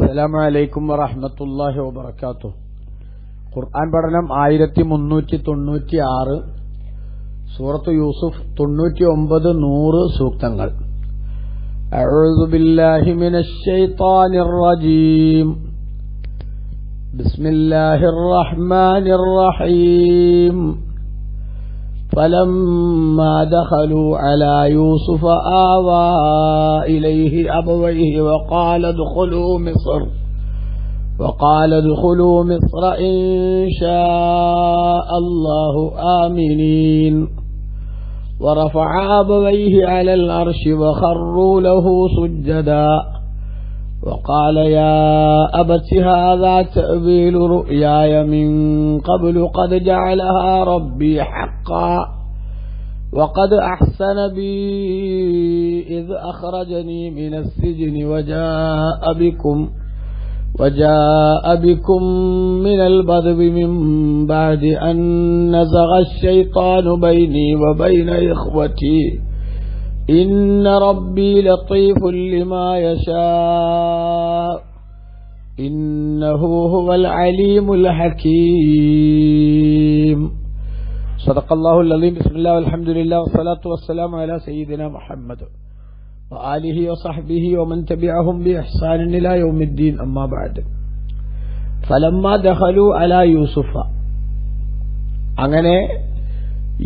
അസ്സലാമു അലൈക്കും വറഹ്മത്തുള്ളാഹി വബറകാതുഹു. ഖുർആൻ പഠനം 1396, സൂറത്ത് യൂസുഫ് 99, 100 സൂക്തങ്ങൾ. അഊദു ബില്ലാഹി മിനശ് ശൈത്വാനിർ റജീം. ബിസ്മില്ലാഹിർ റഹ്മാനിർ റഹീം. فلما دخلوا على يوسف آوى إليه أبويه وقال ادخلوا مصر إن شاء الله آمنين ورفع أبويه على العرش وخروا له سجدا وقال يا أبت هذا تأويل رؤياي من قبل قد جعلها ربي حقا وقد أحسن بي إذ أخرجني من السجن وجاء بكم من البدو من بعد أن نزغ الشيطان بيني وبين إخوتي إن ربي لطيف لما يشاء إنه هو العليم الحكيم. صدق الله العظيم. بسم الله والحمد لله والصلاة والسلام على سيدنا محمد وآله وصحبه ومن تبعهم بإحسان إلى يوم الدين. أما بعد. فلما دخلوا على يوسف, അങ്ങനെ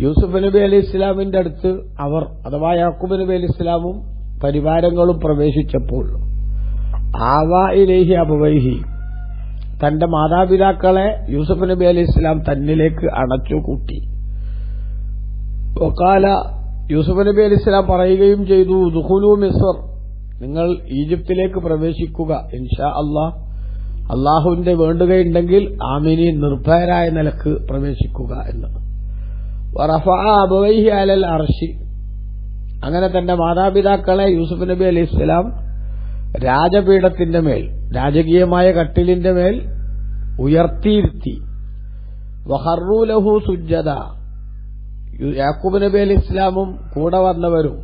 യൂസുഫ് നബി അലൈഹി ഇസ്ലാമിന്റെ അടുത്ത് അവർ അഥവാ യാക്കൂബ് നബി അലൈഹി ഇസ്ലാമും പരിവാരങ്ങളും പ്രവേശിച്ചപ്പോൾ ആവാ ഇലൈഹി അബവൈഹി, തന്റെ മാതാപിതാക്കളെ യൂസുഫ് നബി അലൈഹി ഇസ്ലാം തന്നിലേക്ക് അണച്ചുകൂട്ടി. വഖാല, യൂസുഫ് നബി അലൈഹി ഇസ്ലാം പറയുകയും ചെയ്തു, ദുഖുലു മിസ്ർ, നിങ്ങൾ ഈജിപ്തിലേക്ക് പ്രവേശിക്കുക, ഇൻഷാ അല്ലാഹ്, അള്ളാഹുവിന്റെ വേണ്ടുകയുണ്ടെങ്കിൽ ആമിനി, നിർഭയരായ നിലക്ക് പ്രവേശിക്കുക എന്ന്. വറഫഅ അബവൈഹി അലൽ അർശി, അങ്ങനെ തന്റെ മാതാപിതാക്കളെ യൂസുഫ് നബി അലൈഹി ഇസ്ലാം രാജപീഠത്തിന്റെ മേൽ, രാജകീയമായ കട്ടിലിന്റെ മേൽ ഉയർത്തിയിരുത്തി. വഖറൂ ലഹു സുജ്ജദ, യാക്കൂബ് നബി അലൈഹി ഇസ്ലാമും കൂടെ വന്നവരും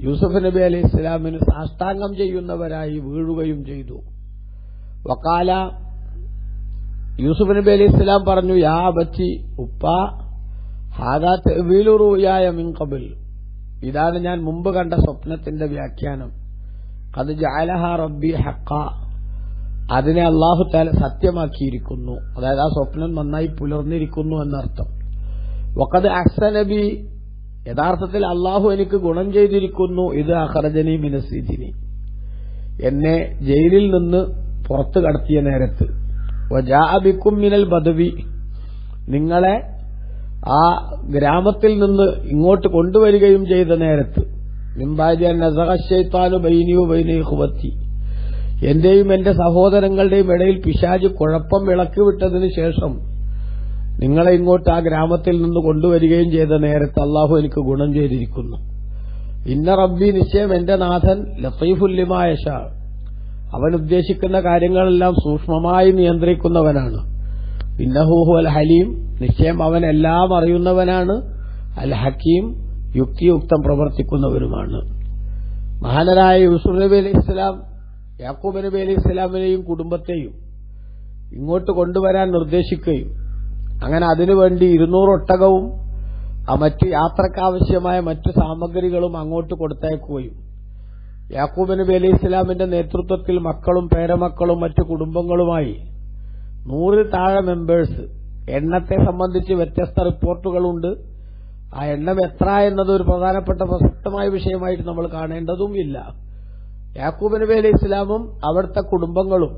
യൂസുഫ് നബി അലൈഹി ഇസ്ലാമിന് സാഷ്ടാംഗം ചെയ്യുന്നവരായി വീഴുകയും ചെയ്തു. വഖാല, യൂസുഫ് നബി അലൈഹി ഇസ്ലാം പറഞ്ഞു, യാ അബത്തി, ഉപ്പ, ഹാദാ തഅ്വീലു റൂയായ മിൻ ഖബൽ, ഇതാണ് ഞാൻ മുമ്പ് കണ്ട സ്വപ്നത്തിന്റെ വ്യാഖ്യാനം. ഖദ് ജഅലഹാ റബ്ബി ഹഖ്ഖാ, അതിനെ അല്ലാഹു തആല സത്യമാക്കിയിരിക്കുന്നു, അതായത് ആ സ്വപ്നം നന്നായി പുലർന്നിരിക്കുന്നു എന്നർത്ഥം. വഖദ് അഹ്സന ബി, യഥാർത്ഥത്തിൽ അല്ലാഹു എനിക്ക് ഗുണം ചെയ്തിരിക്കുന്നു. ഇത് അഖറജനി മിനസ് സിജ്നി, എന്നെ ജയിലിൽ നിന്ന് പുറത്തു കടത്തിയ നേരത്ത്. വജാഅ ബിക്കും മിനൽ ബദവി, നിങ്ങളെ ആ ഗ്രാമത്തിൽ നിന്ന് ഇങ്ങോട്ട് കൊണ്ടുവരികയും ചെയ്ത നേരത്ത്. മിൻബഅദി അൻ നസഗ ശൈത്താനു ബൈനി വബൈന ഇഖ്വതി, എന്റെയും എന്റെ സഹോദരങ്ങളുടെയും ഇടയിൽ പിശാച് കുഴപ്പം ഇളക്കിവിട്ടതിന് ശേഷം നിങ്ങളെ ഇങ്ങോട്ട് ആ ഗ്രാമത്തിൽ നിന്ന് കൊണ്ടുവരികയും ചെയ്ത നേരത്ത് അള്ളാഹു എനിക്ക് ഗുണം ചെയ്തിരിക്കുന്നു. ഇന്ന റബ്ബി, നിശ്ചയം എന്റെ നാഥൻ, ലത്തീഫുൽ ലിമാ യശാ, അവൻ ഉദ്ദേശിക്കുന്ന കാര്യങ്ങളെല്ലാം സൂക്ഷ്മമായി നിയന്ത്രിക്കുന്നവനാണ്. ഇന്നഹു ഹുവൽ ഹലീം, നിശ്ചയം അവൻ എല്ലാം അറിയുന്നവനാണ്. അൽ ഹക്കീം, യുക്തിയുക്തം പ്രവർത്തിക്കുന്നവരുമാണ്. മഹാനരായ യൂസുഫ് നബി അലൈഹി ഇസ്ലാം യാക്കൂബ് നബി അലൈഹി ഇസ്ലാമിനെയും കുടുംബത്തെയും ഇങ്ങോട്ട് കൊണ്ടുവരാൻ നിർദ്ദേശിക്കുകയും അങ്ങനെ അതിനുവേണ്ടി 200 ഒട്ടകവും മറ്റ് യാത്രക്കാവശ്യമായ മറ്റു സാമഗ്രികളും അങ്ങോട്ട് കൊടുത്തയക്കുകയും യാക്കൂബ് നബി അലൈഹി ഇസ്ലാമിന്റെ നേതൃത്വത്തിൽ മക്കളും പേരമക്കളും മറ്റു കുടുംബങ്ങളുമായി 100 താഴെ മെമ്പേഴ്സ്, എണ്ണത്തെ സംബന്ധിച്ച് വ്യത്യസ്ത റിപ്പോർട്ടുകളുണ്ട്. ആ എണ്ണം എത്ര എന്നത് ഒരു പ്രധാനപ്പെട്ട പ്രസക്തമായ വിഷയമായിട്ട് നമ്മൾ കാണേണ്ടതും ഇല്ല. യാക്കൂബ് നബി അലൈഹി ഇസ്ലാമും അവിടുത്തെ കുടുംബങ്ങളും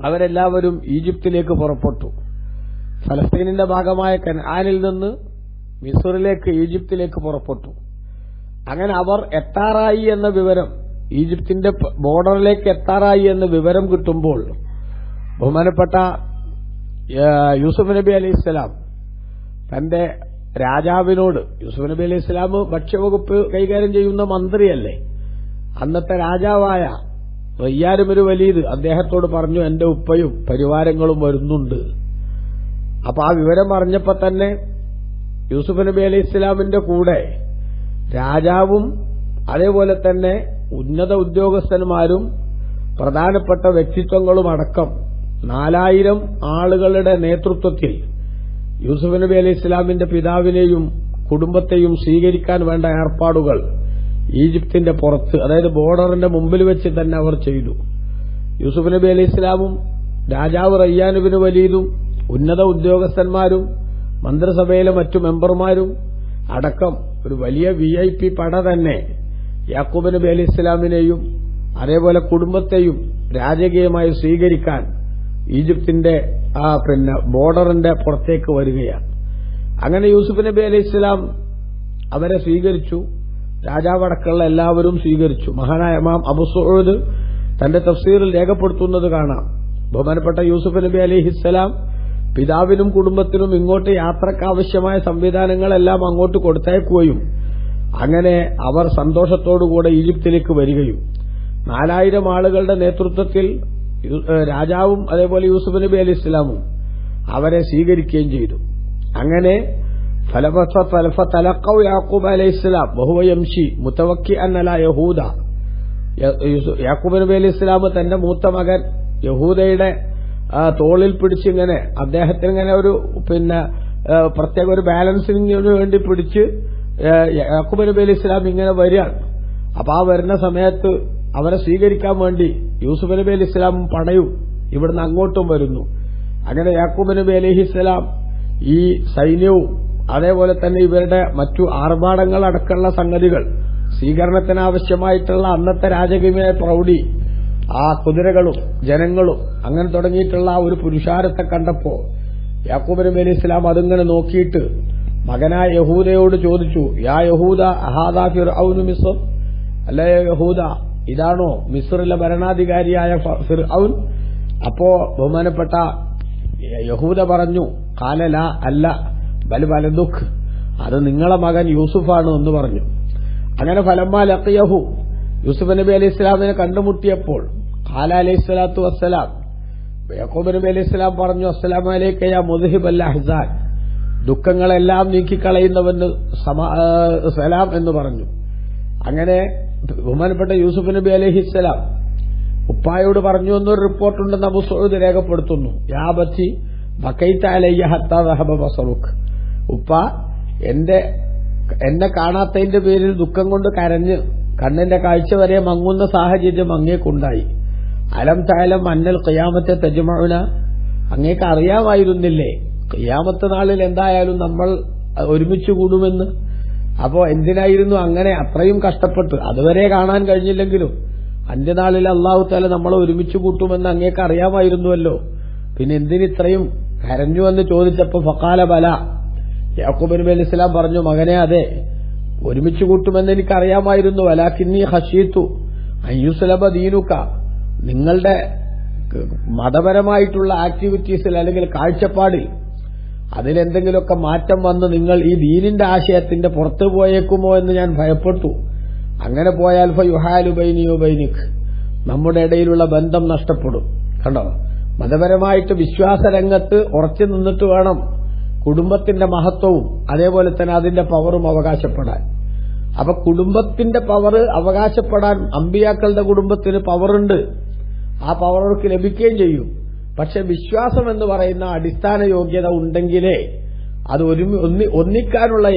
അവരെല്ലാവരും ഈജിപ്തിലേക്ക് പുറപ്പെട്ടു. ഫലസ്തീനിന്റെ ഭാഗമായ കനാനിൽ നിന്ന് മിസ്റിലേക്ക്, ഈജിപ്തിലേക്ക് പുറപ്പെട്ടു. അങ്ങനെ അവർ എത്താറായി എന്ന വിവരം, ഈജിപ്തിന്റെ ബോർഡറിലേക്ക് എത്താറായി എന്ന വിവരം കിട്ടുമ്പോൾ ബഹുമാനപ്പെട്ട യൂസുഫ് നബി അലൈഹി ഇസ്ലാം തന്റെ രാജാവിനോട്, യൂസുഫ് നബി അലൈഹി ഇസ്ലാം ഭക്ഷ്യവകുപ്പ് കൈകാര്യം ചെയ്യുന്ന മന്ത്രിയല്ലേ, അന്നത്തെ രാജാവായ റയ്യാൻ ഇബ്നു വലീദ് അദ്ദേഹത്തോട് പറഞ്ഞു, എന്റെ ഉപ്പയും പരിവാരങ്ങളും വരുന്നുണ്ട്. അപ്പൊ ആ വിവരം അറിഞ്ഞപ്പോ തന്നെ യൂസുഫ് നബി അലൈഹി ഇസ്ലാമിന്റെ കൂടെ രാജാവും അതേപോലെ തന്നെ ഉന്നത ഉദ്യോഗസ്ഥന്മാരും പ്രധാനപ്പെട്ട വ്യക്തിത്വങ്ങളും അടക്കം 4000 ആളുകളുടെ നേതൃത്വത്തിൽ യൂസുഫ് നബി അലൈഹി ഇസ്ലാമിന്റെ പിതാവിനെയും കുടുംബത്തെയും സ്വീകരിക്കാൻ വേണ്ട ഏർപ്പാടുകൾ ഈജിപ്തിന്റെ പുറത്ത്, അതായത് ബോർഡറിന്റെ മുമ്പിൽ വെച്ച് തന്നെ അവർ ചെയ്തു. യൂസുഫ് നബി അലൈഹി ഇസ്ലാമും രാജാവ് റയ്യാൻ ഇബ്നു വലീദും ഉന്നത ഉദ്യോഗസ്ഥന്മാരും മന്ത്രിസഭയിലെ മറ്റു മെമ്പർമാരും അടക്കം ഒരു വലിയ VIP പട തന്നെ യാക്കൂബ് നബി അലൈഹി ഇസ്ലാമിനെയും അതേപോലെ കുടുംബത്തെയും രാജകീയമായി സ്വീകരിക്കാൻ ഈജിപ്തിന്റെ ബോർഡറിന്റെ പുറത്തേക്ക് വരികയാണ്. അങ്ങനെ യൂസുഫ് നബി അലൈഹി ഇസ്ലാം അവരെ സ്വീകരിച്ചു. രാജാവടക്കമുള്ള എല്ലാവരും സ്വീകരിച്ചു. മഹാനായ ഇമാം അബൂ സഊദ് തന്റെ തഫ്സീറിൽ രേഖപ്പെടുത്തുന്നത് കാണാം. ബഹുമാനപ്പെട്ട യൂസുഫ് നബി അലൈഹിസ്സലാം പിതാവിനും കുടുംബത്തിനും ഇങ്ങോട്ട് യാത്രക്കാവശ്യമായ സംവിധാനങ്ങളെല്ലാം അങ്ങോട്ട് കൊടുത്തയക്കുകയും അങ്ങനെ അവർ സന്തോഷത്തോടുകൂടെ ഈജിപ്തിലേക്ക് വരികയും 4000 ആളുകളുടെ നേതൃത്വത്തിൽ രാജാവും അതേപോലെ യൂസുഫ് നബി അലൈഹി ഇസ്ലാമും അവരെ സ്വീകരിക്കുകയും ചെയ്തു. അങ്ങനെ ഫലഖൗ യാക്കൂബ് അലൈഹി ഇസ്ലാം വഹുവ യംശി മുതവക്കിഅൻ അലാ യഹൂദ. യാക്കൂബ് നബി അലൈഹി ഇസ്ലാം തന്റെ മൂത്ത മകൻ യഹൂദയുടെ തോളിൽ പിടിച്ചിങ്ങനെ അദ്ദേഹത്തിന് ഇങ്ങനെ ഒരു പ്രത്യേക ഒരു ബാലൻസിങ്ങിന് വേണ്ടി പിടിച്ച് യാക്കൂബ് നബി അലൈഹി ഇസ്ലാം ഇങ്ങനെ വരികയാണ്. അപ്പൊ ആ വരുന്ന സമയത്ത് അവരെ സ്വീകരിക്കാൻ വേണ്ടി യൂസുഫ് നബി അലൈഹി ഇസ്ലാമും പടയും ഇവിടുന്ന് അങ്ങോട്ടും വരുന്നു. അങ്ങനെ യാക്കൂബ് നബി അലൈഹി ഇസ്ലാം ഈ സൈന്യവും അതേപോലെ തന്നെ ഇവരുടെ മറ്റു ആർഭാടങ്ങളടക്കമുള്ള സംഗതികൾ, സ്വീകരണത്തിനാവശ്യമായിട്ടുള്ള അന്നത്തെ രാജകീയമായ പ്രൗഢി, ആ കുതിരകളും ജനങ്ങളും അങ്ങനെ തുടങ്ങിയിട്ടുള്ള ആ ഒരു പുരുഷാരത്തെ കണ്ടപ്പോ യാക്കൂബ് നബി അലൈഹി ഇസ്ലാം അതിങ്ങനെ നോക്കിയിട്ട് മകനായ യഹൂദയോട് ചോദിച്ചു, യാ യഹൂദ അഹാദാ ഫിർഔനു മിസ്ർ, അല്ല യഹൂദ, ഇതാണോ മിസ്റിലെ ഭരണാധികാരിയായ ഫിർഔൻ? അപ്പോ ബഹുമാനപ്പെട്ട യഹൂദ പറഞ്ഞു, ഖാലല, അല്ല, ബൽ വലദുഖ്, അത് നിങ്ങളെ മകൻ യൂസുഫാണ് എന്ന് പറഞ്ഞു. അങ്ങനെ ഫലമ്മാ ലഖിയഹു, യൂസുഫ് നബി അലൈഹി ഇസ്ലാമിനെ കണ്ടുമുട്ടിയപ്പോൾ ഖാല അലൈഹി സ്വലാത്തു വസ്സലാം, യാക്കൂബ് നബി അലൈഹി ഇസ്ലാം പറഞ്ഞു, അസ്സലാമു അലൈക യാ മുദ്ഹിബൽ അഹ്സാൻ, ദുഃഖങ്ങളെല്ലാം നീക്കിക്കളയുന്നവന് സലാം എന്ന് പറഞ്ഞു. അങ്ങനെ ബഹുമാനപ്പെട്ട യൂസുഫ് നബി അലൈഹിസ്സലാം ഉപ്പായോട് പറഞ്ഞു എന്നൊരു റിപ്പോർട്ടുണ്ടെന്ന് അബൂ സഊദ് രേഖപ്പെടുത്തുന്നു. യാ ബത്തി ബക്കൈത അലയ്യ ഹത്താ ദഹബ ബസറുക്, ഉപ്പ എന്നെ കാണാത്തതിന്റെ പേരിൽ ദുഃഖം കൊണ്ട് കരഞ്ഞ് കണ്ണിന്റെ കാഴ്ച വരെ മങ്ങുന്ന സാഹചര്യം അങ്ങേക്കുണ്ടായി. അലം തഅലം അന്നൽ ഖിയാമത്തെ തജ്മഉന, അങ്ങേക്ക് അറിയാമായിരുന്നില്ലേ ഖിയാമത്ത് നാളിൽ എന്തായാലും നമ്മൾ ഒരുമിച്ച് കൂടുമെന്ന്? അപ്പോ എന്തിനായിരുന്നു അങ്ങനെ അത്രയും കഷ്ടപ്പെട്ട്, അതുവരെ കാണാൻ കഴിഞ്ഞില്ലെങ്കിലും അന്ത്യനാളിൽ അല്ലാഹു തആല നമ്മളെ ഒരുമിച്ച് കൂട്ടുമെന്ന് അങ്ങേക്ക് അറിയാമായിരുന്നുവല്ലോ, പിന്നെ എന്തിനിത്രയും കരഞ്ഞു എന്ന് ചോദിച്ചപ്പോ ഫഖാല ബല, യാക്കൂബ് നബി അലൈഹി സ്വലാം പറഞ്ഞു, മകനെ അതെ, ഒരുമിച്ച് കൂട്ടുമെന്ന് എനിക്കറിയാമായിരുന്നു. വലാകിന്നി ഖശീതു അൻ യുസ്ലബ ദീനുക, നിങ്ങളുടെ മതപരമായിട്ടുള്ള ആക്ടിവിറ്റീസിൽ അല്ലെങ്കിൽ കാഴ്ചപ്പാടിൽ അതിലെന്തെങ്കിലുമൊക്കെ മാറ്റം വന്ന് നിങ്ങൾ ഈ ദീനിന്റെ ആശയത്തിന്റെ പുറത്തു പോയേക്കുമോ എന്ന് ഞാൻ ഭയപ്പെട്ടു. അങ്ങനെ പോയാൽ ഫയുഹാലു ബൈനി വബൈനിക്, നമ്മുടെ ഇടയിലുള്ള ബന്ധം നഷ്ടപ്പെടും. കണ്ടോ, മതപരമായിട്ട് വിശ്വാസരംഗത്ത് ഉറച്ചു നിന്നിട്ട് വേണം കുടുംബത്തിന്റെ മഹത്വവും അതേപോലെ തന്നെ അതിന്റെ പവറും അവകാശപ്പെടാൻ. അപ്പൊ കുടുംബത്തിന്റെ പവർ അവകാശപ്പെടാൻ അമ്പിയാക്കളുടെ കുടുംബത്തിന് പവറുണ്ട്, ആ പവർ അവർക്ക് ലഭിക്കുകയും ചെയ്യും. പക്ഷെ വിശ്വാസം എന്ന് പറയുന്ന അടിസ്ഥാന യോഗ്യത ഉണ്ടെങ്കിലേ അത് ഒന്നിക്കാനുള്ള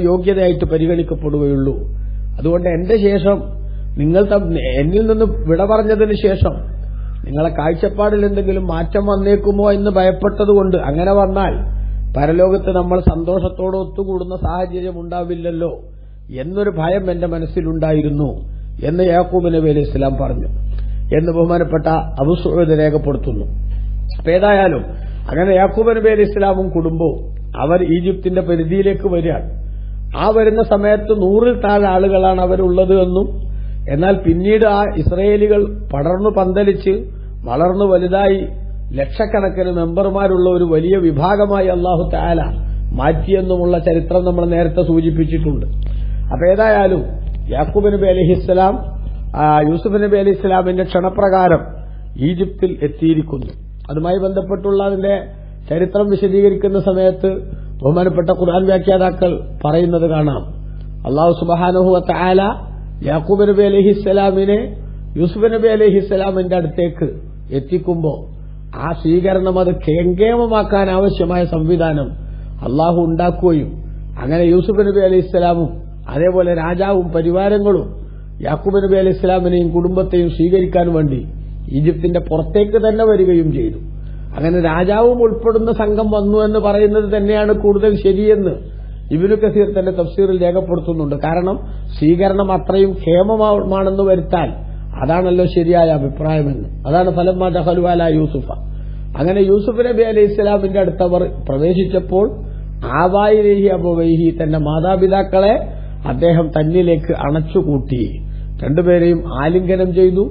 യോഗ്യതയായിട്ട് പരിഗണിക്കപ്പെടുകയുള്ളൂ. അതുകൊണ്ട് എന്റെ ശേഷം നിങ്ങൾ എന്നിൽ നിന്ന് വിട പറഞ്ഞതിന് ശേഷം നിങ്ങളെ കാഴ്ചപ്പാടിൽ എന്തെങ്കിലും മാറ്റം വന്നേക്കുമോ എന്ന് ഭയപ്പെട്ടതുകൊണ്ട്, അങ്ങനെ വന്നാൽ പരലോകത്ത് നമ്മൾ സന്തോഷത്തോടെ ഒത്തുകൂടുന്ന സാഹചര്യം ഉണ്ടാവില്ലല്ലോ എന്നൊരു ഭയം എന്റെ മനസ്സിലുണ്ടായിരുന്നു എന്ന് യാക്കൂബ് നബി അലൈഹി ഇസ്ലാം പറഞ്ഞു എന്ന് ബഹുമാനപ്പെട്ട അബൂ സഊദ് രേഖപ്പെടുത്തുന്നു. അപ്പൊ ഏതായാലും അങ്ങനെ യാക്കൂബ് നബി അലൈഹി ഇസ്ലാമും കുടുംബവും അവർ ഈജിപ്തിന്റെ പരിധിയിലേക്ക് വരികയാണ്. ആ വരുന്ന സമയത്ത് 100-ൽ താഴെ ആളുകളാണ് അവരുള്ളത് എന്നും, എന്നാൽ പിന്നീട് ആ ഇസ്രയേലികൾ പടർന്നു പന്തലിച്ച് വളർന്നു വലുതായി ലക്ഷക്കണക്കിന് മെമ്പർമാരുള്ള ഒരു വലിയ വിഭാഗമായി അല്ലാഹു തആല മാറ്റിയെന്നുമുള്ള ചരിത്രം നമ്മൾ നേരത്തെ സൂചിപ്പിച്ചിട്ടുണ്ട്. അപ്പൊ ഏതായാലും യാക്കൂബ് നബി അലൈഹിസ്സലാം യൂസുഫ് നബി അലൈഹി ഇസ്ലാമിന്റെ ക്ഷണപ്രകാരം ഈജിപ്തിൽ എത്തിയിരിക്കുന്നു. അതുമായി ബന്ധപ്പെട്ടുള്ള അതിന്റെ ചരിത്രം വിശദീകരിക്കുന്ന സമയത്ത് ബഹുമാനപ്പെട്ട ഖുർആൻ വ്യാഖ്യാതാക്കൾ പറയുന്നത് കാണാം. അല്ലാഹു സുബ്ഹാനഹു വ തആല യാക്കൂബ് നബി അലൈഹിസ്സലാമിനെ യൂസുഫ് നബി അലൈഹിസ്സലാമിന്റെ അടുത്തേക്ക് എത്തിക്കുമ്പോൾ ആ സ്വീകരണം അത് കേങ്കേമമാക്കാൻ ആവശ്യമായ സംവിധാനം അള്ളാഹു ഉണ്ടാക്കുകയും അങ്ങനെ യൂസുഫ് നബി അലൈഹിസ്സലാമും അതേപോലെ രാജാവും പരിവാരങ്ങളും യാക്കൂബ് നബി അലൈഹിസ്സലാമിനെയും കുടുംബത്തെയും സ്വീകരിക്കാൻ വേണ്ടി ഈജിപ്തിന്റെ പുറത്തേക്ക് തന്നെ വരികയും ചെയ്തു. അങ്ങനെ രാജാവും ഉൾപ്പെടുന്ന സംഘം വന്നു എന്ന് പറയുന്നത് തന്നെയാണ് കൂടുതൽ ശരിയെന്ന് ഇബ്നു കസീർ തന്റെ തഫ്സീറിൽ രേഖപ്പെടുത്തുന്നുണ്ട്. കാരണം സ്വീകരണം അത്രയും ക്ഷേമമാണെന്ന് വരുത്താൻ അതാണല്ലോ ശരിയായ അഭിപ്രായമെന്ന്. അതാണ് ഫലമ്മ ദഖലു അലാ യൂസുഫ. അങ്ങനെ യൂസുഫ് നബി അലൈഹി സ്വലാമിന്റെ അടുത്തവർ പ്രവേശിച്ചപ്പോൾ ആവായിലേഹി അബവൈഹി, തന്റെ മാതാപിതാക്കളെ അദ്ദേഹം തന്നിലേക്ക് അണച്ചുകൂട്ടി, രണ്ടുപേരെയും ആലിംഗനം ചെയ്തു,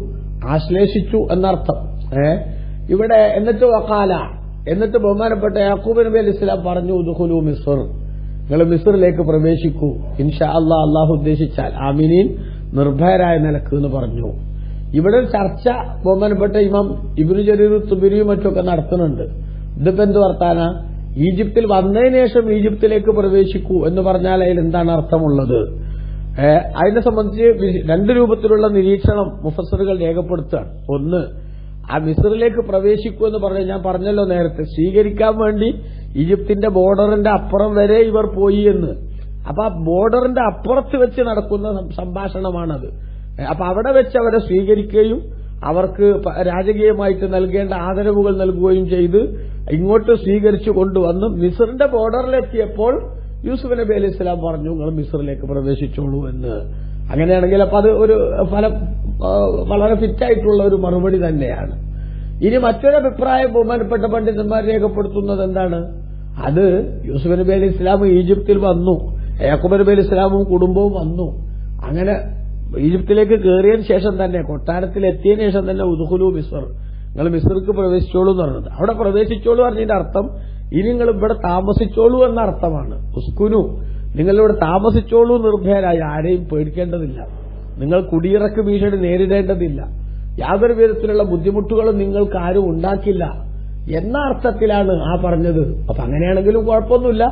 ആശ്ലേഷിച്ചു എന്നർത്ഥം. ഇവിടെ എന്നിട്ട് വഖാല, എന്നിട്ട് ബഹുമാനപ്പെട്ട യാക്കൂബ് നബി അലൈഹി സ്വലാം പറഞ്ഞു, ഉദ്ഖുലൂ മിസ്ർ, നിങ്ങൾ മിസ്റിലേക്ക് പ്രവേശിക്കൂ, ഇൻഷാ അല്ലാഹ്, അള്ളാഹു ഉദ്ദേശിച്ചാൽ, ആമിനീൻ, നിർഭയരായ നിലക്ക് എന്ന് പറഞ്ഞു. ഇവിടെ ചർച്ച ബഹുമാനപ്പെട്ട ഇമാം ഇബ്നു ജരീർ തുബരിയും മറ്റൊക്കെ നടത്തുന്നുണ്ട്. ഇതിപ്പോ എന്ത് വർത്താന? ഈജിപ്തിൽ വന്നതിന് ശേഷം ഈജിപ്തിലേക്ക് പ്രവേശിക്കൂ എന്ന് പറഞ്ഞാൽ അതിൽ എന്താണ് അർത്ഥമുള്ളത്? അതിനെ സംബന്ധിച്ച് രണ്ട് രൂപത്തിലുള്ള നിരീക്ഷണം മുഫസ്സിറുകൾ രേഖപ്പെടുത്തുകയാണ്. ഒന്ന്, ആ മിസ്റിലേക്ക് പ്രവേശിക്കൂ എന്ന് പറഞ്ഞാൽ ഞാൻ പറഞ്ഞല്ലോ നേരത്തെ, സ്വീകരിക്കാൻ വേണ്ടി ഈജിപ്തിന്റെ ബോർഡറിന്റെ അപ്പുറം വരെ ഇവർ പോയി എന്ന്. അപ്പൊ ആ ബോർഡറിന്റെ അപ്പുറത്ത് വെച്ച് നടക്കുന്ന സംഭാഷണമാണത്. അപ്പൊ അവിടെ വെച്ച് അവരെ സ്വീകരിക്കുകയും അവർക്ക് രാജകീയമായിട്ട് നൽകേണ്ട ആദരവുകൾ നൽകുകയും ചെയ്ത് ഇങ്ങോട്ട് സ്വീകരിച്ചു കൊണ്ടുവന്ന് മിസ്റിന്റെ ബോർഡറിലെത്തിയപ്പോൾ യൂസുഫ് നബി അലൈഹി സ്വലാം പറഞ്ഞു, നിങ്ങൾ മിസ്റിലേക്ക് പ്രവേശിച്ചോളൂ എന്ന്. അങ്ങനെയാണെങ്കിൽ അപ്പൊ അത് ഒരു ഫലം വളരെ ഫിറ്റായിട്ടുള്ള ഒരു മറുപടി തന്നെയാണ്. ഇനി മറ്റൊരു അഭിപ്രായം ബഹുമാനപ്പെട്ട പണ്ഡിതന്മാർ രേഖപ്പെടുത്തുന്നത് എന്താണ്? അത് യൂസുഫ് നബി അലൈഹി സ്വലാം ഈജിപ്തിൽ വന്നു, യാക്കൂബ് നബി അലൈഹി സ്വലാമും കുടുംബവും വന്നു. അങ്ങനെ ഈജിപ്തിലേക്ക് കയറിയതിന് ശേഷം തന്നെ, കൊട്ടാരത്തിൽ എത്തിയതിനു ശേഷം തന്നെ ഉദ്ഖുലൂ മിസ്ർ, നിങ്ങൾ മിസ്ർക്ക് പ്രവേശിച്ചോളൂ എന്ന് പറഞ്ഞത്. അവിടെ പ്രവേശിച്ചോളൂ പറഞ്ഞതിന്റെ അർത്ഥം ഇനി നിങ്ങൾ ഇവിടെ താമസിച്ചോളൂ എന്ന അർത്ഥമാണ്. ഉസ്കുനു, നിങ്ങളിവിടെ താമസിച്ചോളൂ നിർഭയരായി, ആരെയും പേടിക്കേണ്ടതില്ല, നിങ്ങൾ കുടിയിറക്ക് ഭീഷണി നേരിടേണ്ടതില്ല, യാതൊരു വിധത്തിലുള്ള ബുദ്ധിമുട്ടുകളും നിങ്ങൾക്ക് ആരും ഉണ്ടാക്കില്ല എന്ന അർത്ഥത്തിലാണ് ആ പറഞ്ഞത്. അപ്പൊ അങ്ങനെയാണെങ്കിലും കുഴപ്പമൊന്നുമില്ല.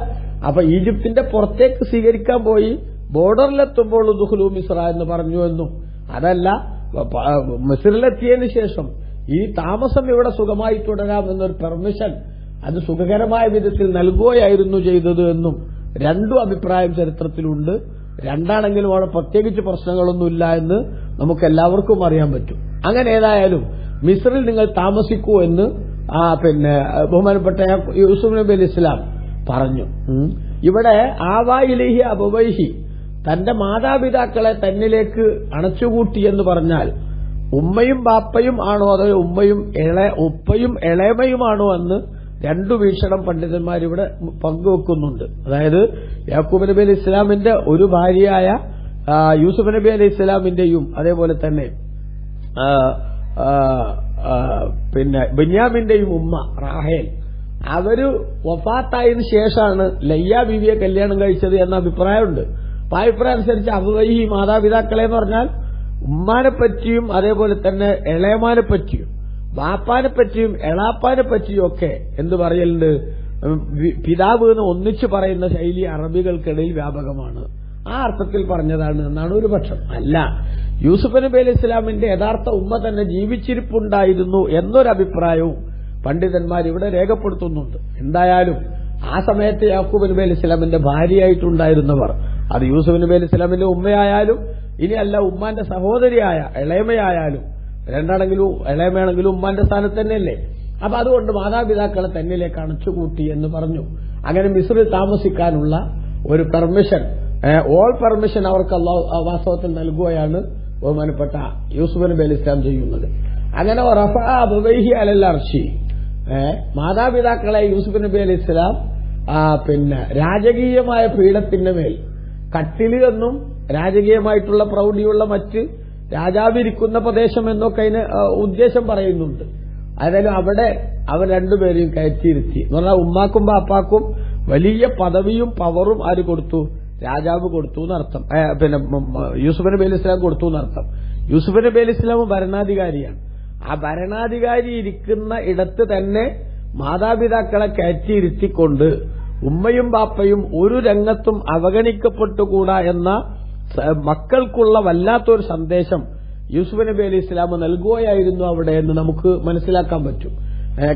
അപ്പൊ ഈജിപ്തിന്റെ പുറത്തേക്ക് സ്വീകരിക്കാൻ പോയി ബോർഡറിലെത്തുമ്പോൾ ഉദ്ഖുലൂ മിസ്ര എന്ന് പറഞ്ഞു എന്നും, അതല്ല മിസ്റിലെത്തിയതിനു ശേഷം ഈ താമസം ഇവിടെ സുഖമായി തുടരാം എന്നൊരു പെർമിഷൻ അത് സുഖകരമായ വിധത്തിൽ നൽകുകയായിരുന്നു ചെയ്തത് എന്നും രണ്ടും അഭിപ്രായം ചരിത്രത്തിലുണ്ട്. രണ്ടാണെങ്കിലും അവിടെ പ്രത്യേകിച്ച് പ്രശ്നങ്ങളൊന്നുമില്ല എന്ന് നമുക്ക് എല്ലാവർക്കും അറിയാൻ പറ്റും. അങ്ങനെ ഏതായാലും മിസ്റിൽ നിങ്ങൾ താമസിക്കൂ എന്ന് ബഹുമാനപ്പെട്ട യൂസുഫ് നബി അലൈഹി സ്വലാം പറഞ്ഞു. ഇവിടെ ആവായിലേഹി അബവൈഹി, തന്റെ മാതാപിതാക്കളെ തന്നിലേക്ക് അണച്ചുകൂട്ടി എന്ന് പറഞ്ഞാൽ ഉമ്മയും ബാപ്പയും ആണോ അതോ ഉപ്പയും ഇളയമയുമാണോ എന്ന് രണ്ടു വീക്ഷണം പണ്ഡിതന്മാർ ഇവിടെ പങ്കുവെക്കുന്നുണ്ട്. അതായത് യാക്കൂബ് നബി അലൈഹി ഇസ്ലാമിന്റെ ഒരു ഭാര്യയായ യൂസുഫ് നബി അലൈഹി ഇസ്ലാമിന്റെയും അതേപോലെ തന്നെ ബെന്യാമിന്റെയും ഉമ്മ റാഹേൽ, അവര് വഫാത്തായതിനു ശേഷമാണ് ലയ്യ ബീവിയെ കല്യാണം കഴിച്ചത് എന്ന അഭിപ്രായമുണ്ട്. അപ്പൊ അഭിപ്രായം അനുസരിച്ച് അബുവൈഹി, മാതാപിതാക്കളെ എന്ന് പറഞ്ഞാൽ ഉമ്മാനെ പറ്റിയും അതേപോലെ തന്നെ ഇളയമാനെ പറ്റിയും ബാപ്പാനെ പറ്റിയും എളാപ്പാനെ പറ്റിയും ഒക്കെ എന്ത് പറയലുണ്ട്, പിതാവ് എന്ന് ഒന്നിച്ചു പറയുന്ന ശൈലി അറബികൾക്കിടയിൽ വ്യാപകമാണ്. ആ അർത്ഥത്തിൽ പറഞ്ഞതാണ് എന്നാണ് ഒരു പക്ഷം. അല്ല, യൂസുഫ് നബി അലൈഹി ഇസ്ലാമിന്റെ യഥാർത്ഥ ഉമ്മ തന്നെ ജീവിച്ചിരിപ്പുണ്ടായിരുന്നു എന്നൊരഭിപ്രായവും പണ്ഡിതന്മാർ ഇവിടെ രേഖപ്പെടുത്തുന്നുണ്ട്. എന്തായാലും ആ സമയത്ത് യാക്കൂബ് നബി അലൈഹി ഇസ്ലാമിന്റെ ഭാര്യയായിട്ടുണ്ടായിരുന്നവർ, അത് യൂസുഫ് നബി അലൈഹി ഇസ്ലാമിന്റെ ഉമ്മയായാലും ഇനി അല്ല ഉമ്മാന്റെ സഹോദരിയായ ഇളയമയായാലും, രണ്ടാണെങ്കിലും ഇളയമയാണെങ്കിലും ഉമ്മാന്റെ സ്ഥാനത്ത് തന്നെയല്ലേ. അപ്പൊ അതുകൊണ്ട് മാതാപിതാക്കളെ തന്നിലേക്ക് അണച്ചുകൂട്ടി എന്ന് പറഞ്ഞു. അങ്ങനെ മിസ്റിൽ താമസിക്കാനുള്ള ഒരു പെർമിഷൻ, ഓൾ പെർമിഷൻ അവർക്ക് അല്ലാഹു വാസ്തവത്തിൽ നൽകുകയാണ് ബഹുമാനപ്പെട്ട യൂസുഫ് നബി അലൈഹി ഇസ്ലാം ചെയ്യുന്നത്. അങ്ങനെ റഫഅ അബവൈഹി അലൽ അർശി, മാതാപിതാക്കളെ യൂസുഫ് നബി അലൈഹി ഇസ്ലാം രാജകീയമായ പീഠത്തിന്റെ മേൽ, കട്ടില് എന്നും രാജകീയമായിട്ടുള്ള പ്രൗഢിയുള്ള മറ്റ് രാജാവിരിക്കുന്ന പ്രദേശം എന്നൊക്കെ അതിന് ഉദ്ദേശം പറയുന്നുണ്ട്. അതായത് അവിടെ അവർ രണ്ടുപേരെയും കയറ്റിയിരുത്തി എന്ന് പറഞ്ഞാൽ ഉമ്മാക്കും ബാപ്പാക്കും വലിയ പദവിയും പവറും ആര് കൊടുത്തു? രാജാവ് കൊടുത്തു എന്നർത്ഥം. യൂസുഫ് നബി അലൈഹി ഇസ്ലാം കൊടുത്തു എന്നർത്ഥം. യൂസുഫ് നബി അലൈഹി ഇസ്ലാം ഭരണാധികാരിയാണ്. ആ ഭരണാധികാരി ഇരിക്കുന്ന ഇടത്ത് തന്നെ മാതാപിതാക്കളെ കയറ്റിയിരുത്തിക്കൊണ്ട് ഉമ്മയും ബാപ്പയും ഒരു രംഗത്തും അവഗണിക്കപ്പെട്ടുകൂടാ എന്ന മക്കൾക്കുള്ള വല്ലാത്തൊരു സന്ദേശം യൂസുഫ് നബി അലൈഹി ഇസ്ലാം നൽകുകയായിരുന്നു അവിടെ എന്ന് നമുക്ക് മനസ്സിലാക്കാൻ പറ്റും.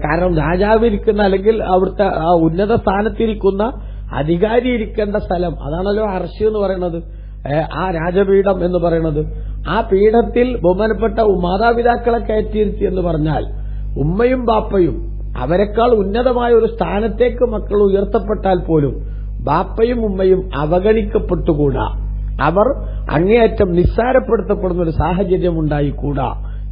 കാരണം രാജാവിരിക്കുന്ന അല്ലെങ്കിൽ അവിടുത്തെ ആ ഉന്നത സ്ഥാനത്തിരിക്കുന്ന അധികാരി ഇരിക്കേണ്ട സ്ഥലം അതാണല്ലോ അർശ് എന്ന് പറയുന്നത്, ആ രാജപീഠം എന്ന് പറയുന്നത്. ആ പീഠത്തിൽ ബഹുമാനപ്പെട്ട മാതാപിതാക്കളെ കയറ്റിയിരുത്തി എന്ന് പറഞ്ഞാൽ ഉമ്മയും ബാപ്പയും അവരെക്കാൾ ഉന്നതമായ ഒരു സ്ഥാനത്തേക്ക് മക്കൾ ഉയർത്തപ്പെട്ടാൽ പോലും ബാപ്പയും ഉമ്മയും അവഗണിക്കപ്പെട്ടുകൂടാ, അവർ അങ്ങേയറ്റം നിസ്സാരപ്പെടുത്തപ്പെടുന്ന ഒരു സാഹചര്യം ഉണ്ടായിക്കൂടാ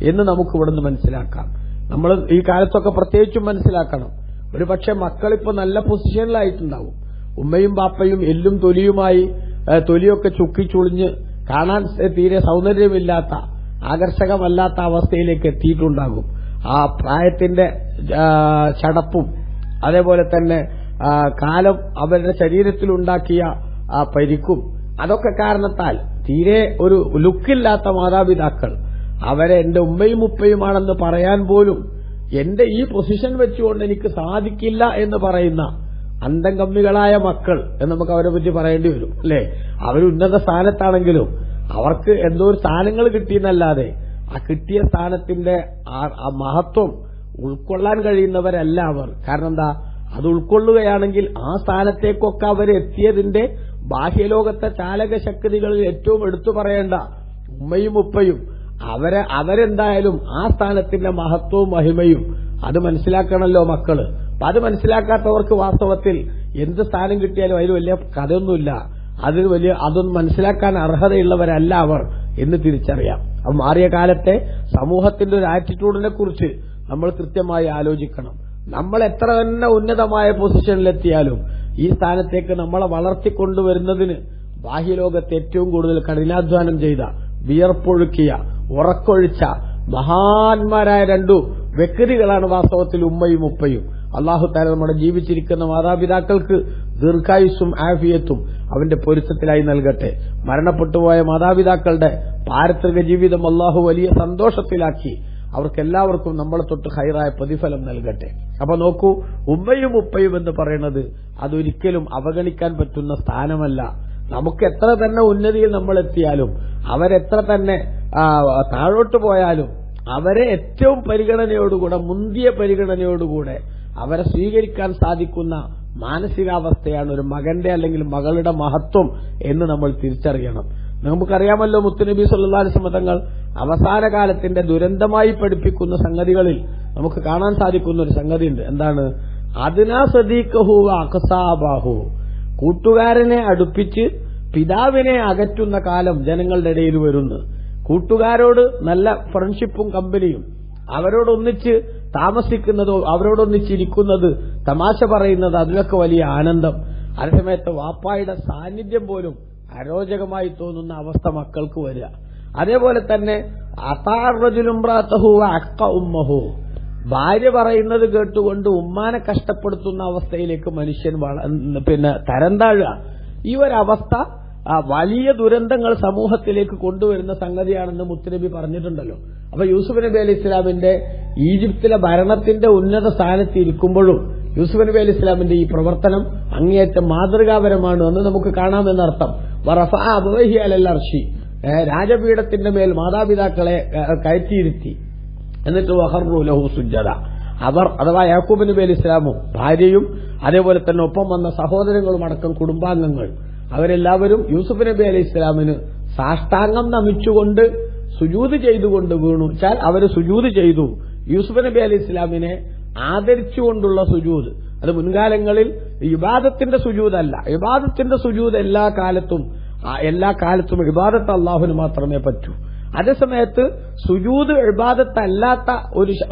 എന്ന് നമുക്ക് ഇവിടുന്ന് മനസ്സിലാക്കാം. നമ്മൾ ഈ കാലത്തൊക്കെ പ്രത്യേകിച്ചും മനസ്സിലാക്കണം. ഒരു പക്ഷെ മക്കളിപ്പോ നല്ല പൊസിഷനിലായിട്ടുണ്ടാവും, ഉമ്മയും ബാപ്പയും എല്ലും തൊലിയുമായി തൊലിയൊക്കെ ചുക്കിച്ചുളിഞ്ഞ് കാണാൻ തീരെ സൗന്ദര്യമില്ലാത്ത ആകർഷകമല്ലാത്ത അവസ്ഥയിലേക്ക് എത്തിയിട്ടുണ്ടാകും. ആ പ്രായത്തിന്റെ ചടപ്പും അതേപോലെ തന്നെ കാലം അവരുടെ ശരീരത്തിലുണ്ടാക്കിയ ആ പരിക്കും അതൊക്കെ കാരണത്താൽ തീരെ ഒരു ലുക്കില്ലാത്ത മാതാപിതാക്കൾ അവരെ എന്റെ ഉമ്മയും ഉപ്പയുമാണെന്ന് പറയാൻ പോലും എന്റെ ഈ പൊസിഷൻ വെച്ചുകൊണ്ട് എനിക്ക് സാധിക്കില്ല എന്ന് പറയുന്ന അന്തംകമ്മികളായ മക്കൾ എന്ന് നമുക്ക് അവരെ പറ്റി പറയേണ്ടി വരും, അല്ലെ? അവർ ഉന്നത സ്ഥാനത്താണെങ്കിലും അവർക്ക് എന്തോ ഒരു സ്ഥാനങ്ങൾ കിട്ടിയെന്നല്ലാതെ ആ കിട്ടിയ സ്ഥാനത്തിന്റെ ആ മഹത്വം ഉൾക്കൊള്ളാൻ കഴിയുന്നവരല്ല അവർ. കാരണം എന്താ, അത് ഉൾക്കൊള്ളുകയാണെങ്കിൽ ആ സ്ഥാനത്തേക്കൊക്കെ അവരെത്തിയതിന്റെ ബാഹ്യലോകത്തെ ചാലകശക്തികളിൽ ഏറ്റവും എടുത്തു പറയേണ്ട ഉമ്മയും ഉപ്പയും അവരെന്തായാലും ആ സ്ഥാനത്തിന്റെ മഹത്വവും മഹിമയും അത് മനസ്സിലാക്കണമല്ലോ മക്കള്. അപ്പൊ അത് മനസ്സിലാക്കാത്തവർക്ക് വാസ്തവത്തിൽ എന്ത് സ്ഥാനം കിട്ടിയാലും അതിൽ വലിയ കഥയൊന്നുമില്ല, അതൊന്നും മനസ്സിലാക്കാൻ അർഹതയുള്ളവരല്ല അവർ എന്ന് തിരിച്ചറിയാം. അപ്പൊ മാറിയ കാലത്തെ സമൂഹത്തിന്റെ ഒരു ആറ്റിറ്റ്യൂഡിനെ കുറിച്ച് നമ്മൾ കൃത്യമായി ആലോചിക്കണം. നമ്മൾ എത്ര തന്നെ ഉന്നതമായ പൊസിഷനിലെത്തിയാലും ഈ സ്ഥാനത്തേക്ക് നമ്മളെ വളർത്തിക്കൊണ്ടുവരുന്നതിന് ബാഹ്യലോകത്ത് ഏറ്റവും കൂടുതൽ കഠിനാധ്വാനം ചെയ്ത, വിയർപ്പൊഴുക്കിയ, ഉറക്കൊഴിച്ച മഹാന്മാരായ രണ്ടു വ്യക്തികളാണ് വാസ്തവത്തിൽ ഉമ്മയും ഉപ്പയും. അള്ളാഹു തആല നമ്മുടെ ജീവിച്ചിരിക്കുന്ന മാതാപിതാക്കൾക്ക് ദീർഘായുസ്സും ആഫിയത്തും അവന്റെ പൊരുത്തത്തിലായി നൽകട്ടെ. മരണപ്പെട്ടുപോയ മാതാപിതാക്കളുടെ പാരത്രിക ജീവിതം അള്ളാഹു വലിയ സന്തോഷത്തിലാക്കി അവർക്കെല്ലാവർക്കും നമ്മളെ തൊട്ട് ഹൈറായ പ്രതിഫലം നൽകട്ടെ. അപ്പൊ നോക്കൂ, ഉമ്മയും ഉപ്പയും എന്ന് പറയുന്നത് അതൊരിക്കലും അവഗണിക്കാൻ പറ്റുന്ന സ്ഥാനമല്ല. നമുക്ക് എത്ര തന്നെ ഉന്നതിയിൽ നമ്മൾ എത്തിയാലും അവരെത്ര തന്നെ താഴോട്ട് പോയാലും അവരെ ഏറ്റവും പരിഗണനയോടുകൂടെ, മുന്തിയ പരിഗണനയോടുകൂടെ അവരെ സ്വീകരിക്കാൻ സാധിക്കുന്ന മാനസികാവസ്ഥയാണ് ഒരു മകന്റെ അല്ലെങ്കിൽ മകളുടെ മഹത്വം എന്ന് നമ്മൾ തിരിച്ചറിയണം. നമുക്കറിയാമല്ലോ, മുത്തുനബി സല്ലല്ലാഹു അലൈഹി വസല്ലം തങ്ങൾ അവസാന കാലത്തിന്റെ ദുരന്തമായി പഠിപ്പിക്കുന്ന സംഗതികളിൽ നമുക്ക് കാണാൻ സാധിക്കുന്ന ഒരു സംഗതിയുണ്ട്. എന്താണ്? അദ്നാ സദീഖഹു അഖസാബഹു, കൂട്ടുകാരനെ അടുപ്പിച്ച് പിതാവിനെ അകറ്റുന്ന കാലം ജനങ്ങളുടെ ഇടയിൽ വരുന്നു. കൂട്ടുകാരോട് നല്ല ഫ്രണ്ട്ഷിപ്പും കമ്പനിയും, അവരോടൊന്നിച്ച് താമസിക്കുന്നതോ അവരോടൊന്നിച്ചിരിക്കുന്നത്, തമാശ പറയുന്നത്, അതിലൊക്കെ വലിയ ആനന്ദം. അതേസമയത്ത് വാപ്പായുടെ സാന്നിധ്യം പോലും അരോചകമായി തോന്നുന്ന അവസ്ഥ മക്കൾക്ക് വരിക. അതേപോലെ തന്നെ ഭാര്യ പറയുന്നത് കേട്ടുകൊണ്ട് ഉമ്മാനെ കഷ്ടപ്പെടുത്തുന്ന അവസ്ഥയിലേക്ക് മനുഷ്യൻ തരം താഴുക. ഈ ഒരവസ്ഥ വലിയ ദുരന്തങ്ങൾ സമൂഹത്തിലേക്ക് കൊണ്ടുവരുന്ന സംഗതിയാണെന്ന് മുത്തുനബി പറഞ്ഞിട്ടുണ്ടല്ലോ. അപ്പൊ യൂസുഫ് നബി അലൈഹി ഇസ്ലാമിന്റെ ഈജിപ്തിലെ ഭരണത്തിന്റെ ഉന്നത സ്ഥാനത്ത് ഇരിക്കുമ്പോഴും യൂസുഫ് നബി അലൈഹി ഇസ്ലാമിന്റെ ഈ പ്രവർത്തനം അങ്ങേയറ്റം മാതൃകാപരമാണ് എന്ന് നമുക്ക് കാണാമെന്നർത്ഥം. വറഫഅ അബവൈഹി അലൽ അർശി, രാജപീഠത്തിന്റെ മേൽ മാതാപിതാക്കളെ കയറ്റിയിരുത്തി. എന്നിട്ട് വഖറു ലഹു സുജ്ജദ, അവർ അഥവാ യാക്കൂബ് നബി അലൈഹി ഇസ്ലാമും ഭാര്യയും അതേപോലെ തന്നെ ഒപ്പം വന്ന സഹോദരങ്ങളും അടക്കം കുടുംബാംഗങ്ങൾ അവരെല്ലാവരും യൂസുഫ് നബി അലൈഹി ഇസ്ലാമിന് സാഷ്ടാംഗം നമിച്ചുകൊണ്ട് സുജൂദ് ചെയ്തുകൊണ്ട് വീണു. വെച്ചാൽ അവര് സുജൂദ് ചെയ്തു. യൂസുഫ് നബി അലൈഹി ഇസ്ലാമിനെ ആദരിച്ചുകൊണ്ടുള്ള സുജൂദ്. അത് മുൻകാലങ്ങളിൽ ഇബാദത്തിന്റെ സുജൂദല്ല. ഇബാദത്തിന്റെ സുജൂദ് എല്ലാ കാലത്തും ഇബാദത്ത് അള്ളാഹുവിന് മാത്രമേ പറ്റൂ. അതേസമയത്ത് സുജൂദ് ഇബാദത്തല്ലാത്ത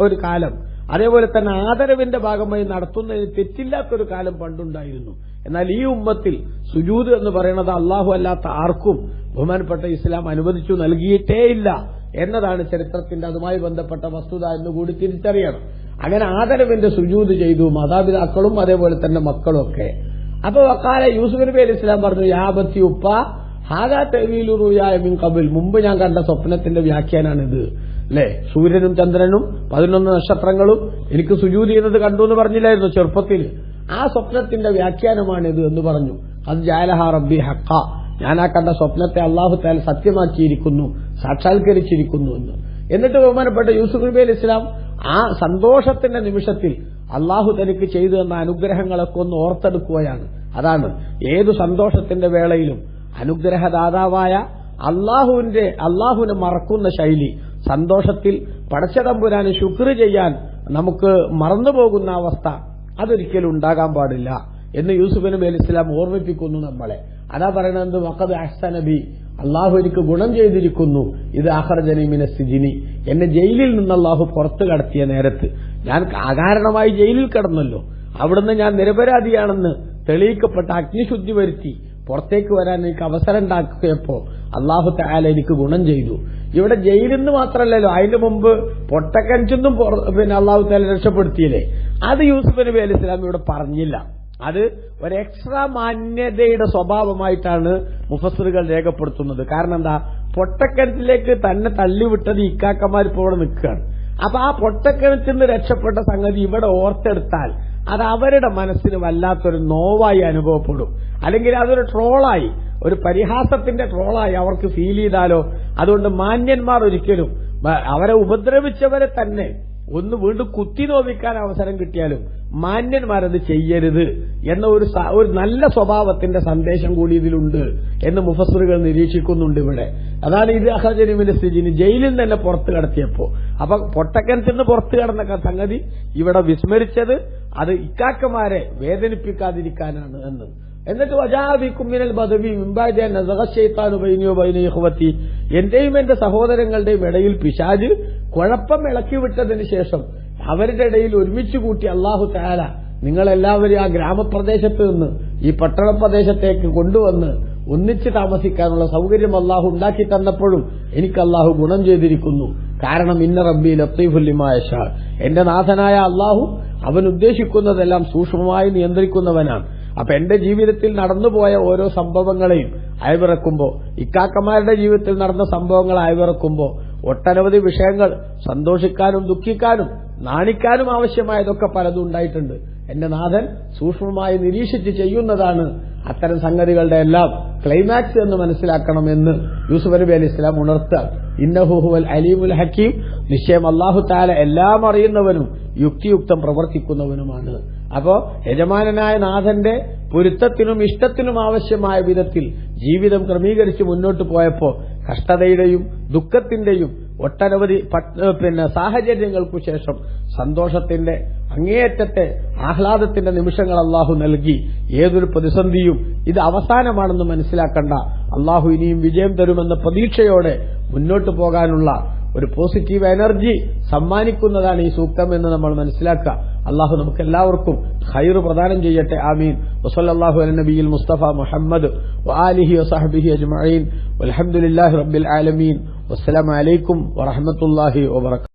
ഒരു കാലം, അതേപോലെ തന്നെ ആദരവിന്റെ ഭാഗമായി നടത്തുന്നതിന് തെറ്റില്ലാത്തൊരു കാലം പണ്ടുണ്ടായിരുന്നു. എന്നാൽ ഈ ഉമ്മത്തിൽ സുജൂദ് എന്ന് പറയുന്നത് അള്ളാഹു അല്ലാത്ത ആർക്കും ബഹുമാനപ്പെട്ട ഇസ്ലാം അനുവദിച്ചു നൽകിയിട്ടേയില്ല എന്നതാണ് ചരിത്രത്തിന്റെ അതുമായി ബന്ധപ്പെട്ട വസ്തുത എന്നുകൂടി തിരിച്ചറിയണം. അങ്ങനെ ആദരവിന്റെ സുജൂദ് ചെയ്തു മാതാപിതാക്കളും അതേപോലെ തന്നെ മക്കളും ഒക്കെ. അപ്പൊ വക്കാല യൂസുഫ് നബി അലൈഹി ഇസ്ലാം പറഞ്ഞു, യാബത്തി ഉപ്പ ഹാദാ തഅ്വീലു റുയായ മിൻ ഖബൽ, മുമ്പ് ഞാൻ കണ്ട സ്വപ്നത്തിന്റെ വ്യാഖ്യാനാണിത്. അല്ലെ, സൂര്യനും ചന്ദ്രനും 11 നക്ഷത്രങ്ങളും എനിക്ക് സുജൂദ് ചെയ്യുന്നത് കണ്ടു എന്ന് പറഞ്ഞില്ലായിരുന്നു ചെറുപ്പത്തിൽ? ആ സ്വപ്നത്തിന്റെ വ്യാഖ്യാനമാണിത് എന്ന് പറഞ്ഞു. അത് ജഅലഹ റബ്ബി ഹഖ, ഞാൻ ആ കണ്ട സ്വപ്നത്തെ അള്ളാഹു തആല സത്യമാക്കിയിരിക്കുന്നു, സാക്ഷാത്കരിച്ചിരിക്കുന്നു എന്ന്. എന്നിട്ട് ബഹുമാനപ്പെട്ട യൂസുഫ് നബി അലൈഹി ഇസ്ലാം ആ സന്തോഷത്തിന്റെ നിമിഷത്തിൽ അള്ളാഹു തനിക്ക് ചെയ്തു തന്ന അനുഗ്രഹങ്ങളൊക്കെ ഒന്ന് ഓർത്തെടുക്കുകയാണ്. അതാണ് ഏതു സന്തോഷത്തിന്റെ വേളയിലും അനുഗ്രഹദാതാവായ അള്ളാഹുവിനെ മറക്കുന്ന ശൈലി, സന്തോഷത്തിൽ പടച്ചതമ്പുരാന് ശുക്ർ ചെയ്യാൻ നമുക്ക് മറന്നുപോകുന്ന അവസ്ഥ അതൊരിക്കലും ഉണ്ടാകാൻ പാടില്ല എന്ന് യൂസുഫ് നബി അലൈഹി ഇസ്ലാം ഓർമ്മിപ്പിക്കുന്നു നമ്മളെ. അതാ പറയുന്നത് വഖദ് അഹ്സന ബി, അള്ളാഹു എനിക്ക് ഗുണം ചെയ്തിരിക്കുന്നു, ഇത് അഖ്റജനി മിന സിജ്നി, എന്നെ ജയിലിൽ നിന്ന് അള്ളാഹു പുറത്തു കടത്തിയ നേരത്ത്. ഞാൻ അകാരണമായി ജയിലിൽ കിടന്നല്ലോ, അവിടുന്ന് ഞാൻ നിരപരാധിയാണെന്ന് തെളിയിക്കപ്പെട്ട അഗ്നിശുദ്ധി വരുത്തി പുറത്തേക്ക് വരാൻ എനിക്ക് അവസരം ഉണ്ടാക്കിയപ്പോ അള്ളാഹു തആല എനിക്ക് ഗുണം ചെയ്തു. ഇവിടെ ജയിലിൽ നിന്ന് മാത്രമല്ലല്ലോ, അതിന്റെ മുമ്പ് പൊട്ടക്കഞ്ചൊന്നും അള്ളാഹു തആല രക്ഷപ്പെടുത്തിയില്ലേ, അത് യൂസുഫ് നബി അലൈഹി സ്വലാം ഇവിടെ പറഞ്ഞില്ല. അത് ഒരു എക്സ്ട്രാ മാന്യതയുടെ സ്വഭാവമായിട്ടാണ് മുഫസ്സിറുകൾ രേഖപ്പെടുത്തുന്നത്. കാരണം എന്താ, പൊട്ടക്കിണറ്റിലേക്ക് തന്നെ തള്ളിവിട്ടത് ഇക്കാക്കന്മാർ ഇപ്പോൾ ഇവിടെ നിൽക്കുകയാണ്. അപ്പൊ ആ പൊട്ടക്കിണറ്റിൽ നിന്ന് രക്ഷപ്പെട്ട സംഗതി ഇവിടെ ഓർത്തെടുത്താൽ അത് അവരുടെ മനസ്സിന് വല്ലാത്തൊരു നോവായി അനുഭവപ്പെടും. അല്ലെങ്കിൽ അതൊരു ട്രോളായി, ഒരു പരിഹാസത്തിന്റെ ട്രോളായി അവർക്ക് ഫീൽ ചെയ്താലോ. അതുകൊണ്ട് മാന്യന്മാർ ഒരിക്കലും അവരെ ഉപദ്രവിച്ചവരെ തന്നെ ഒന്ന് വീണ്ടും കുത്തി നോവിക്കാൻ അവസരം കിട്ടിയാലും മാന്യന്മാരത് ചെയ്യരുത് എന്ന ഒരു നല്ല സ്വഭാവത്തിന്റെ സന്ദേശം കൂടി ഇതിലുണ്ട് എന്ന് മുഫസ്സിറുകൾ നിരീക്ഷിക്കുന്നുണ്ട് ഇവിടെ. അതാണ് ഇത് അഖ്റജനി മിന സിജ്നി, ജയിലിൽ തന്നെ പുറത്തു കടത്തിയപ്പോ. അപ്പൊ പൊട്ടക്കിണറ്റിൽ നിന്ന് പുറത്തു കടന്ന സംഗതി ഇവിടെ വിസ്മരിച്ചത് അത് ഇക്കാക്കമാരെ വേദനിപ്പിക്കാതിരിക്കാനാണ് എന്ന്. എന്നിട്ട് വജാബിക്കും മിനൽ ബദവി മിൻബഅദി നസഗ ശൈത്താനു ബൈനി വബൈന ഇഖ്വതി, എന്റെയും എന്റെ സഹോദരങ്ങളുടെയും ഇടയിൽ പിശാച് കുഴപ്പം ഇളക്കി വിട്ടതിന് ശേഷം അവരുടെ ഇടയിൽ ഒരുമിച്ച് കൂട്ടി അല്ലാഹു തആല നിങ്ങളെല്ലാവരും ആ ഗ്രാമപ്രദേശത്ത് നിന്ന് ഈ പട്ടണ പ്രദേശത്തേക്ക് കൊണ്ടുവന്ന് ഒന്നിച്ച് താമസിക്കാനുള്ള സൗകര്യം അല്ലാഹു ഉണ്ടാക്കി തന്നപ്പോഴും എനിക്ക് അല്ലാഹു ഗുണം ചെയ്തിരിക്കുന്നു. കാരണം ഇന്ന റബ്ബി ലത്തീഫുൽ ലിമാ യശാ, എന്റെ നാഥനായ അല്ലാഹു അവൻ ഉദ്ദേശിക്കുന്നതെല്ലാം സൂക്ഷ്മമായി നിയന്ത്രിക്കുന്നവനാണ്. അപ്പൊ എന്റെ ജീവിതത്തിൽ നടന്നുപോയ ഓരോ സംഭവങ്ങളെയും അയവിറക്കുമ്പോ, ഇക്കാക്കമാരുടെ ജീവിതത്തിൽ നടന്ന സംഭവങ്ങൾ അയവിറക്കുമ്പോ ഒട്ടനവധി വിഷയങ്ങൾ സന്തോഷിക്കാനും ദുഃഖിക്കാനും നാണിക്കാനും ആവശ്യമായതൊക്കെ പലതും ഉണ്ടായിട്ടുണ്ട്. എന്റെ നാഥൻ സൂക്ഷ്മമായി നിരീക്ഷിച്ച് ചെയ്യുന്നതാണ് അത്തരം സംഗതികളുടെ എല്ലാം ക്ലൈമാക്സ് എന്ന് മനസ്സിലാക്കണമെന്ന് യൂസുഫ് നബി അലൈഹി ഇസ്ലാം ഉണർത്തുക. ഇന്നഹു ഹുവൽ അലീമുൽ ഹക്കീം, നിശ്ചയം അല്ലാഹു തആല എല്ലാം അറിയുന്നവനും യുക്തിയുക്തം പ്രവർത്തിക്കുന്നവനുമാണ്. അപ്പോ യജമാനനായ നാഥന്റെ പൊരുത്തത്തിനും ഇഷ്ടത്തിനും ആവശ്യമായ വിധത്തിൽ ജീവിതം ക്രമീകരിച്ച് മുന്നോട്ട് പോയപ്പോ കഷ്ടതയുടെയും ദുഃഖത്തിന്റെയും ഒട്ടനവധി സാഹചര്യങ്ങൾക്കു ശേഷം സന്തോഷത്തിന്റെ അങ്ങേയറ്റത്തെ ആഹ്ലാദത്തിന്റെ നിമിഷങ്ങൾ അള്ളാഹു നൽകി. ഏതൊരു പ്രതിസന്ധിയും ഇത് അവസാനമാണെന്ന് മനസ്സിലാക്കണ്ട, അള്ളാഹു ഇനിയും വിജയം തരുമെന്ന പ്രതീക്ഷയോടെ മുന്നോട്ട് പോകാനുള്ള ഒരു പോസിറ്റീവ് എനർജി സമ്മാനിക്കുന്നതാണ് ഈ സൂക്തം എന്ന് നമ്മൾ മനസ്സിലാക്കുക. അള്ളാഹു നമുക്ക് എല്ലാവർക്കും ഖൈർ പ്രദാനം ചെയ്യട്ടെ. ആമീൻ. വസല്ലല്ലാഹു അലാ നബിയിൽ മുസ്തഫ മുഹമ്മദ് വആലിഹി വസഹ്ബിഹി അജ്മഈൻ വൽഹംദുലില്ലാഹി റബ്ബിൽ ആലമീൻ. വസ്സലാമു അലൈക്കും വറഹ്മത്തുള്ളാഹി വബറകാതുഹു.